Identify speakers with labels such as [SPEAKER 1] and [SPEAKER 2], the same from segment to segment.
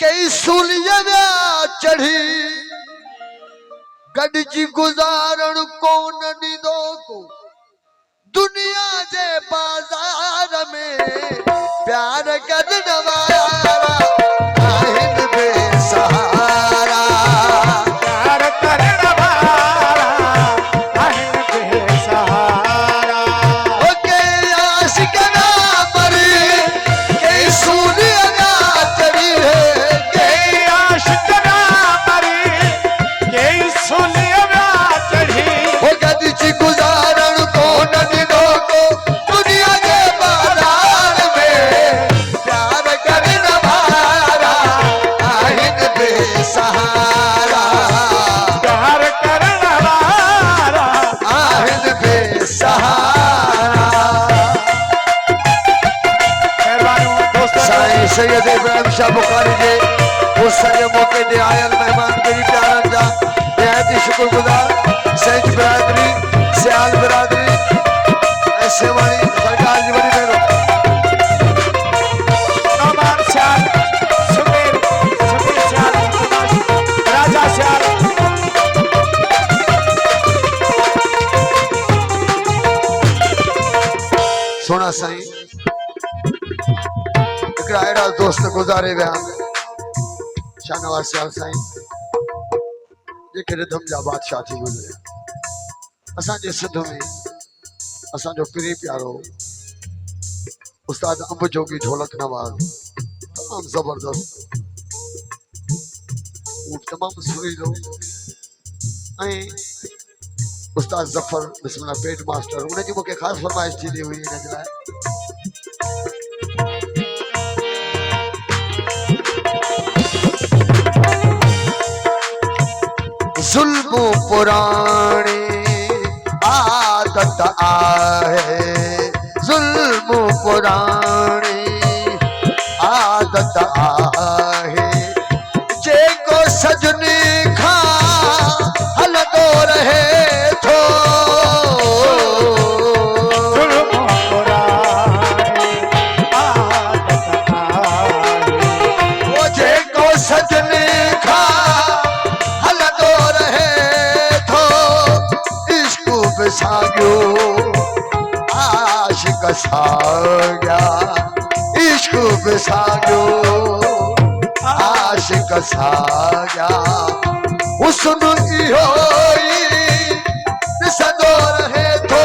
[SPEAKER 1] कई सूलिया चढ़ी गॾिजी गुज़ारण कोन ॾींदो को दुनिया जे बाज़ार में प्यार करण वारा आहिनि बेसहारा
[SPEAKER 2] प्यार करण वारा आहिनि बेसहारा
[SPEAKER 1] ओ कई आशिक ना मरी कई सूलिया चढ़ी है
[SPEAKER 2] कई आशिक ना मरी कई सूलिया चढ़ी
[SPEAKER 1] ओ गॾिजी गुज़ारण कोन ॾींदो को दुनिया जे बाज़ार में प्यार करण वारा आहिनि बेसहारा
[SPEAKER 2] प्यार करण वारा
[SPEAKER 1] आहिनि बेसहारा
[SPEAKER 2] मेहरबानी दोस्तों
[SPEAKER 1] साईं सैयद इब्राहिम शाह बुखारी जे उस सॼे मौक़े ते आयल महिमान गिरी प्यारनि जा निहायती शुक्रगुज़ार सेठ बिरादरी सियाल बिरादरी ऐं सेवाणी सरकार जी वॾी महिरबानी
[SPEAKER 2] नौमान सियाल सुबीर सियाल राजा सियाल
[SPEAKER 1] सोना साईं हिकिड़ा अहिड़ा दोस्त गुज़ारे विया शाहनवाज़ सियाल साईं जेके रिधम जा बादशाह थी गुज़रिया असांजे सिंध में असांजो पीरी प्यारो उस्ताद अंब जोगी ढोलक नवाज़ तमामु ज़बरदस्त वो तमामु सुरीलो ऐं उस्ताद ज़फर बिस्मिल्लाह पेट मास्टर उनजी मूंखे ख़ासि फरमाइश थी हुई हिन जे लाइ जुल्म पुराणी आदत आहे जुल्म पुराणी आदत आहे जेको सजनी खां हलंदो रहे थो
[SPEAKER 2] जुल्म पुराणी आदत आहे
[SPEAKER 1] वो जेको सजनी खां हलंदो रहे थो इश्क विसाॻियो आशिक साॻिया इश्क विसाॻियो आशिक साॻिया हुस्न इहो ई ॾिसंदो रहे थो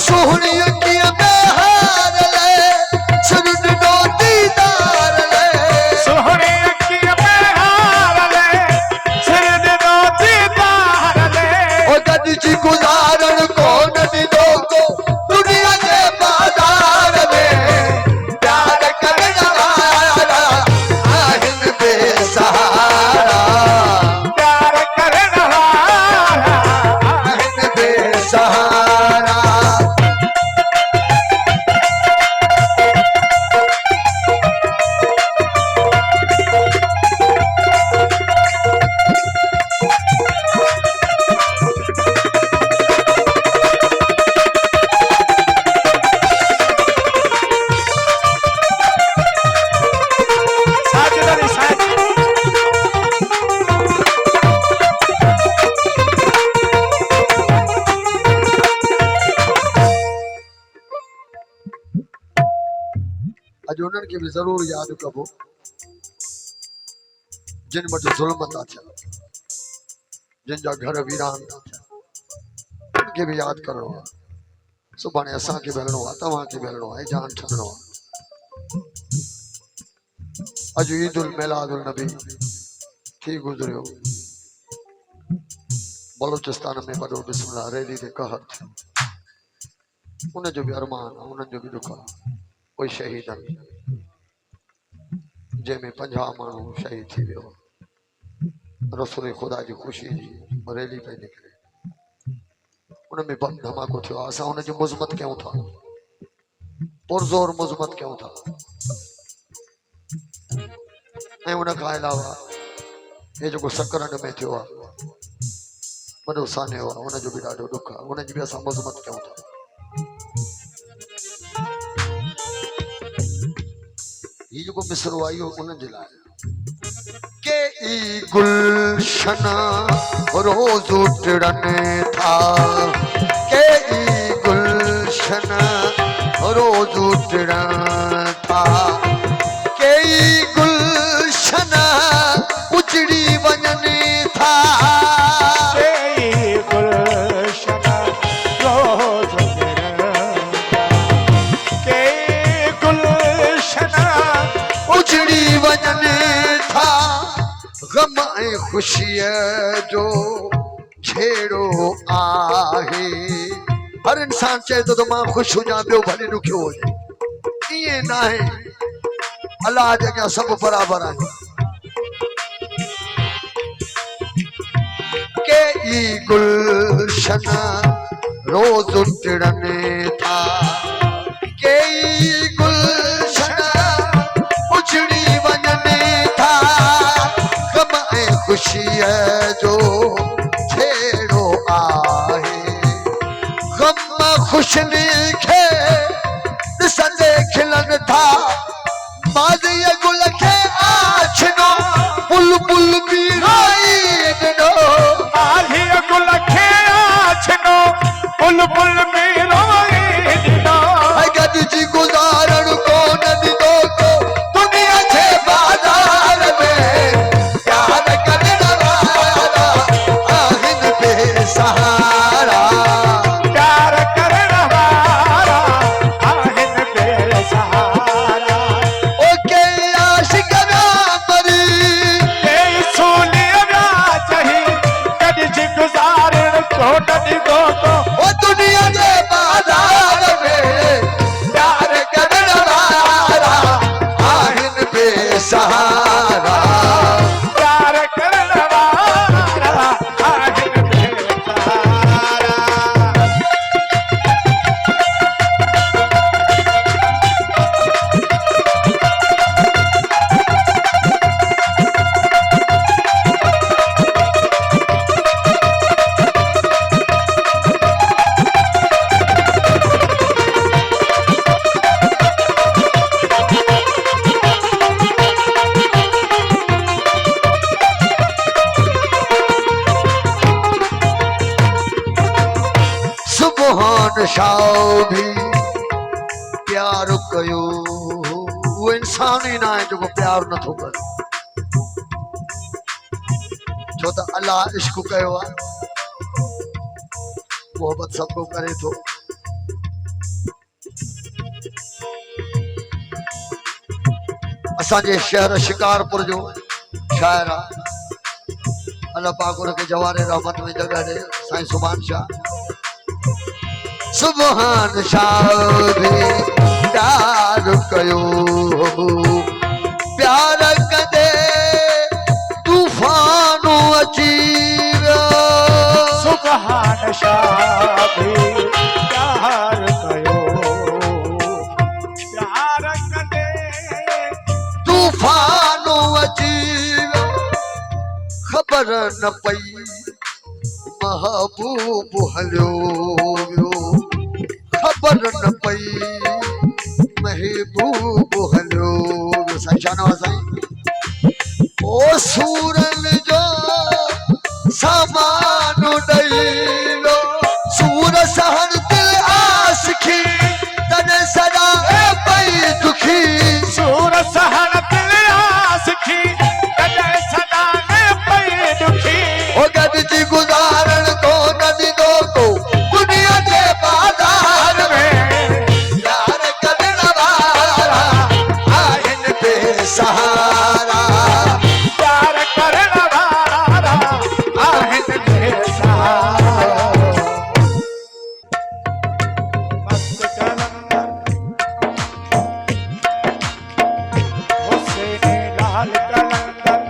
[SPEAKER 1] सुहिणीअ कीअं बहार ले सिर ॾिनो दीदार ले
[SPEAKER 2] सोहणे अखियूं में हार ले सिर ॾिनो दीदार ले
[SPEAKER 1] ओ गॾिजी गुज़ारण कोन ॾींदो को दुनिया जे बाज़ार में प्यार करण वारा आहिनि बेसहारा
[SPEAKER 2] प्यार करण वारा
[SPEAKER 1] आहिनि बेसहारा
[SPEAKER 2] साजिद अली साईं
[SPEAKER 1] अॼु उन्हनि खे बि ज़रूरु यादि कबो जिन वटि ज़ुल्म था थियनि जिन जा घर वीरान था थियनि उनखे बि यादि करिणो आहे सुभाणे असांखे बि हलणो आहे तव्हांखे बि हलणो आहे जान छॾणो आहे अॼु ईद उल मिलाद उल नबी थी गुज़रियो बलोचिस्तान में वॾो बिस्मिल्लाह रैली ते कहर थियो उनजो बि अरमान आहे उन्हनि जो बि दुख आहे कोई शहीद आहिनि जंहिंमें 50 माण्हू शहीद थी वियो रसूल ख़ुदा जी ख़ुशी जी रैली पई निकिरे उनमें बम धमाको थियो आहे असां हुनजी मुज़मत कयूं था पुरज़ोर मुज़मत कयूं था ऐं उन खां अलावा हे जेको सकरंड में थियो आहे वॾो सान्यो आहे उनजो बि ॾाढो ॾुख आहे उनजी बि असां मुज़मत कयूं था ये जो मिसरो आई हो उन जे लाइ के ई गुलशन रोज टिड़न था के ई गुलशन रोज टिड़न था के ई गुलशन उजड़ी वञनि था
[SPEAKER 2] गुलशन रोज के गुलशन
[SPEAKER 1] उजड़ी वञनि था गम ऐं ख़ुशीअ जो छेड़ो आहे हर इंसान चए थो त मां ख़ुशि हुजां ॿियो भले ॾुखियो हुजे ईअं न आहे अलाह जे अॻियां सभु बराबरि आहिनि के ई गुलशन रोज़ टिड़न था के ई गुलशन उजड़ी वञनि था गम ऐं ख़ुशीअ जो छेड़ो आहे गम ख़ुशनी खे ॾिसंदे खिलनि था माज़ीअ गुल खे आछिनो बुलबुल बि रोई ॾिनो
[SPEAKER 2] आलिया गुल खे आछिनो बुलबुल में रोई ॾिनो
[SPEAKER 1] गॾिजी गुज़ारण कोन ॾिनो को दुनिया जे बाज़ार में प्यार करण वारा आहिनि बेसहारा
[SPEAKER 2] प्यार करण वारा आहिनि बेसहारा
[SPEAKER 1] ओ के आशिक़ मरी
[SPEAKER 2] के सूलीअ विया चही गॾिजी गुज़ारण कोन ॾिनो को
[SPEAKER 1] ओ दुनिया जे बाज़ार में प्यार करण वारा आहिनि बेसहारा
[SPEAKER 2] प्यार करण वारा आहिनि बेसहारा
[SPEAKER 1] सुबहान शाह भी प्यार कयो वो इंसान ही ना है जो प्यार नथो करे छो त अल्लाह इश्क कयो आहे मोहब्बत सबको करे थो असांजे शहर शिकारपुर जो शाइर आहे अल्लाह पाक उनखे जवारे रहमत में जगह ॾे साईं सुभान शाह सुबहान शाह भी प्यार कयो प्यार कदे तूफान अची वियो
[SPEAKER 2] सुबहान शाह भी प्यार कयो प्यार कदे
[SPEAKER 1] तूफान अची वियो ख़बर न पई महबूब हलियो वियो ख़बर न पई महबूब हलियो वियो साईं शाहनवाज़ साईं ओ सूरन जो सामान ॾेई वियो सूर सहन दिल आसिखी तने सदा पई दुखी
[SPEAKER 2] सूर सहन दिल आसिखी कॾहिं सदा न पई दुखी
[SPEAKER 1] ओ गॾिजी गुज़ारण कोन ॾिनो को दुनिया जे बाज़ार में प्यार करण वारा आहिनि बेसहारा
[SPEAKER 2] प्यार करण वारा आहिनि बेसहारा मस्त कलंदर हुसैन लाल कलंदर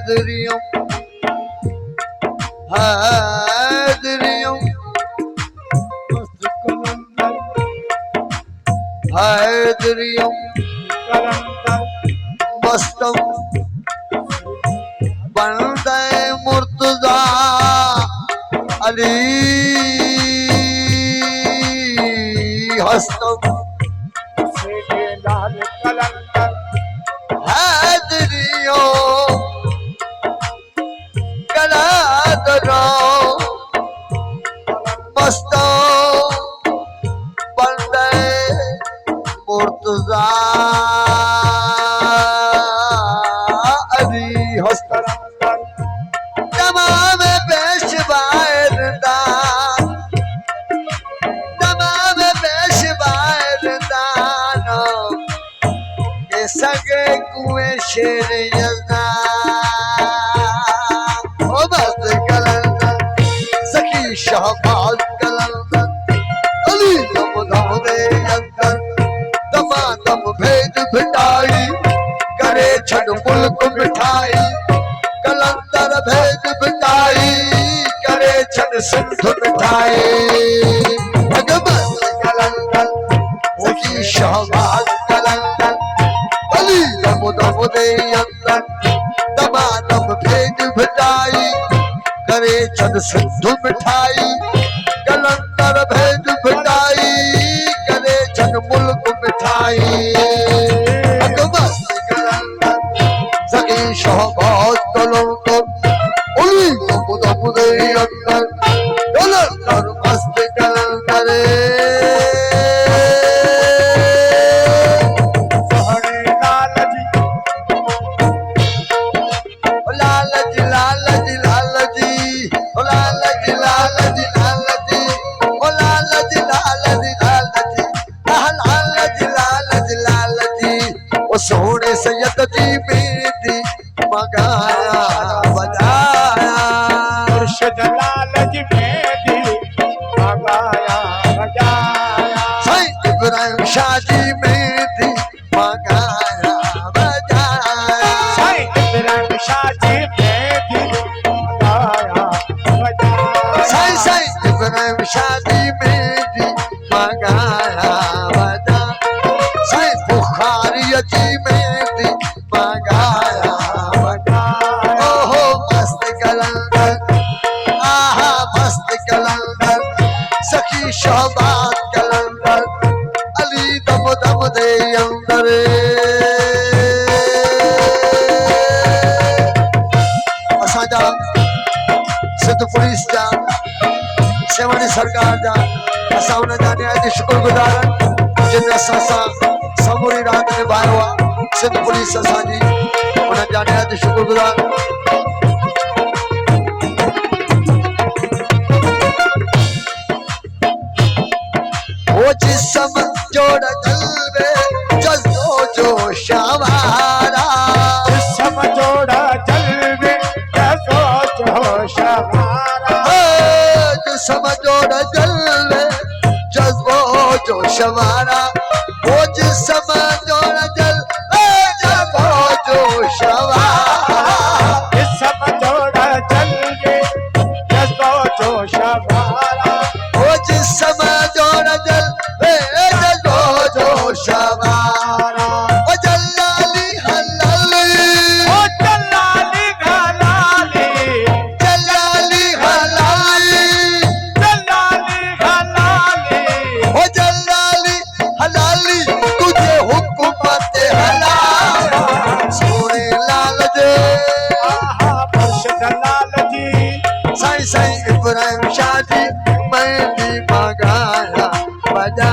[SPEAKER 1] हैदरियों हैदरियों
[SPEAKER 2] मस्त कलंदर
[SPEAKER 1] हैदरियों
[SPEAKER 2] कलंदर
[SPEAKER 1] मस्तम बंदे मुर्तजा अली हस्तम
[SPEAKER 2] सेठे लाल कलंदर
[SPEAKER 1] हैदरियों कलादरों मस्तों बंदे मुर्तजा अली हस्तम
[SPEAKER 2] कलंदर
[SPEAKER 1] तमाम पेशवारदान तमाम पेशवारदान के सगे कुएं शेर यज़दान ओ मस्त कलंदर सखी शहबाज कलंदर अली दम दम दे अंदर दमादम भेद भिटाई करे छड़ मुल्क मिठाई कलंदर भेद बिटाई करे छन सिंध मिठाई भगवत कलंदर सखी शहबाज कलंदर अली दम दम दे अंदर दमादम भेद बिटाई करे छन सिंध मिठाई कलंदर भेद बिटाई करे छन मुल्क मिठाई भगवत कलंदर सखी शहबाज कलंदर अली दम दम दे अंदर कलंदर मस्त कलंदर
[SPEAKER 2] सोहने लाल जी
[SPEAKER 1] लाल जी लाल जी लाल जी लाल जी लाल जी लाल जी लाल जी लाल जी लाल जी लाल जी लाल जी लाल जी ओ सोहने सैयद जी बेटी मगाया बजाया
[SPEAKER 2] मुर्शिद लाल जी मेरी भगाया बजाया
[SPEAKER 1] साईं इब्राहिम शाह जी बेटी मगाया बजाया
[SPEAKER 2] साईं इब्राहिम शाह जी मेरी भगाया बजाया
[SPEAKER 1] साईं साईं इब्राहिम शाह जी बेटी मगाया बजाया साईं बुखारी जी बेटी मगाया
[SPEAKER 2] बजाया
[SPEAKER 1] ओहो मस्त कलंदर आहा मस्त कलंदर सखी शहबाज कलंदर अली दम दम दे अंदर असांजा सिंध पुलिस जा सेवाणी सरकार जा असां उन जा ॾाढा शुक्रगुज़ार आहियूं जिन असां सां समूरी रात निभायो आहे सिंध पुलिस असांजी उन्हनि जा ॾाढा शुक्रगुज़ार वो जिस्म जोड़ जलवे जज्बो जो शवारा
[SPEAKER 2] समझोड़ा जलवे जसो जोश हमारा
[SPEAKER 1] जिस्म जोड़ जलवे जज्बो जो शवारा वो जिस्म जोड़ जलवे जज्बो जो शवारा
[SPEAKER 2] समझोड़ा जलवे जसो जोश हमारा
[SPEAKER 1] वो जिस्म जोड़ जलवे जज्बो जो शवारा ओ जलाली हलाली
[SPEAKER 2] ओ जलाली घलाली
[SPEAKER 1] जलाली हलाली
[SPEAKER 2] जलाली घलाली
[SPEAKER 1] ओ जलाली हलाली तुझे हुकूमत हलाल सोने लाल दे
[SPEAKER 2] आहा मुर्शिद लाल जी
[SPEAKER 1] साईं साईं इब्राहिम शाह जी मैं भी मगाया बजा